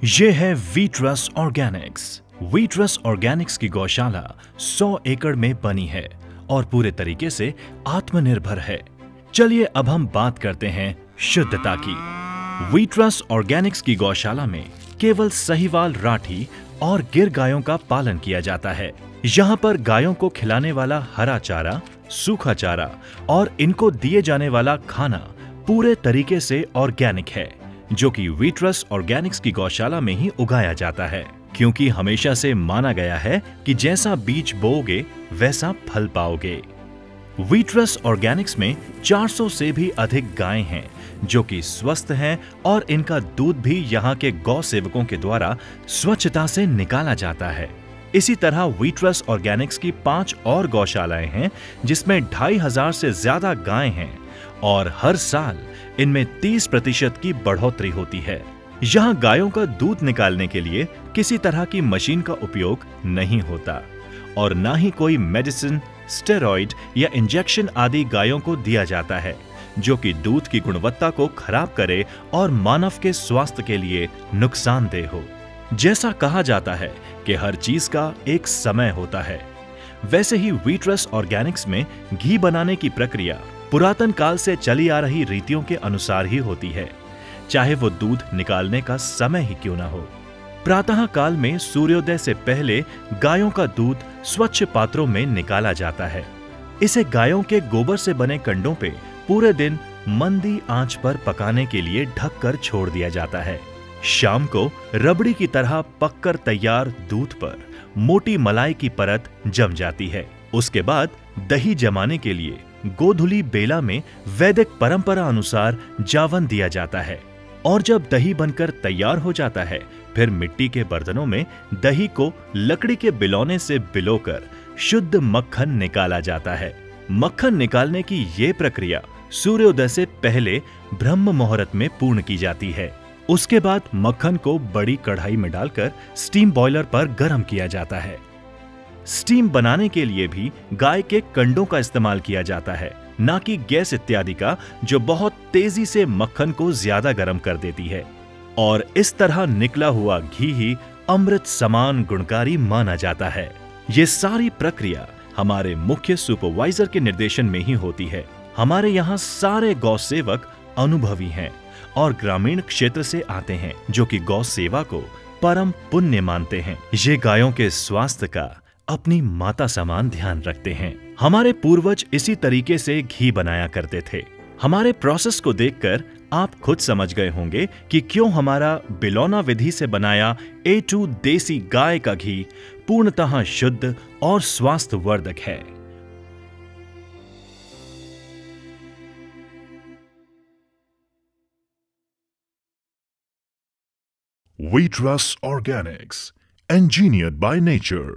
ये है वीट्रस Organics. वीट्रस Organics की गौशाला 100 एकड़ में बनी है और पूरे तरीके से आत्मनिर्भर है। चलिए अब हम बात करते हैं शुद्धता की। वीट्रस ऑर्गेनिक्स की गौशाला में केवल सहीवाल राठी और गिर गायों का पालन किया जाता है। यहाँ पर गायों को खिलाने वाला हरा चारा, सूखा चारा और इनको दिए जाने वाला खाना पूरे तरीके से ऑर्गेनिक है, जो कि वीट्रस ऑर्गेनिक्स की गौशाला में ही उगाया जाता है, क्योंकि हमेशा से माना गया है कि जैसा बीज बोओगे वैसा फल पाओगे। वीट्रस ऑर्गेनिक्स में 400 से भी अधिक गायें हैं जो कि स्वस्थ हैं और इनका दूध भी यहाँ के गौ सेवकों के द्वारा स्वच्छता से निकाला जाता है। इसी तरह वीट्रस ऑर्गेनिक्स की 5 और गौशालाएं हैं जिसमें 2500 से ज्यादा गायें हैं और हर साल इनमें 30% की बढ़ोतरी होती है। यहाँ गायों का दूध निकालने के लिए किसी तरह की मशीन का उपयोग नहीं होता और ना ही कोई मेडिसिन, स्टेरॉइड या इंजेक्शन आदि गायों को दिया जाता है जो कि दूध की गुणवत्ता को खराब करे और मानव के स्वास्थ्य के लिए नुकसानदेह हो। जैसा कहा जाता है कि हर चीज का एक समय होता है, वैसे ही वीट्रस ऑर्गेनिक्स में घी बनाने की प्रक्रिया पुरातन काल से चली आ रही रीतियों के अनुसार ही होती है, चाहे वो दूध निकालने का समय ही क्यों ना हो। प्रातः काल में सूर्योदय से पहले गायों का दूध स्वच्छ पात्रों में निकाला जाता है। इसे गायों के गोबर से बने कंडों पे पूरे दिन मंदी आंच पर पकाने के लिए ढककर छोड़ दिया जाता है। शाम को रबड़ी की तरह पककर तैयार दूध पर मोटी मलाई की परत जम जाती है। उसके बाद दही जमाने के लिए गोधुली बेला में वैदिक परंपरा अनुसार जावन दिया जाता है और जब दही बनकर तैयार हो जाता है फिर मिट्टी के बर्तनों में दही को लकड़ी के बिलौने से बिलोकर शुद्ध मक्खन निकाला जाता है। मक्खन निकालने की ये प्रक्रिया सूर्योदय से पहले ब्रह्म मुहूर्त में पूर्ण की जाती है। उसके बाद मक्खन को बड़ी कढ़ाई में डालकर स्टीम बॉयलर पर गर्म किया जाता है। स्टीम बनाने के लिए भी गाय के कंडों का इस्तेमाल किया जाता है, ना कि गैस इत्यादि का, जो बहुत तेजी से मक्खन को ज्यादा गर्म कर देती है। और इस तरह निकला हुआ घी ही अमृत समान गुणकारी माना जाता है। ये सारी प्रक्रिया हमारे मुख्य सुपरवाइजर के निर्देशन में ही होती है। हमारे यहाँ सारे गौ सेवक अनुभवी हैं और ग्रामीण क्षेत्र से आते हैं जो कि गौ सेवा को परम पुण्य मानते हैं। ये गायों के स्वास्थ्य का अपनी माता समान ध्यान रखते हैं। हमारे पूर्वज इसी तरीके से घी बनाया करते थे। हमारे प्रोसेस को देखकर आप खुद समझ गए होंगे कि क्यों हमारा बिलौना विधि से बनाया A2 देसी गाय का घी पूर्णतः शुद्ध और स्वास्थ्यवर्धक है। Wheatgrass Organics, engineered by nature.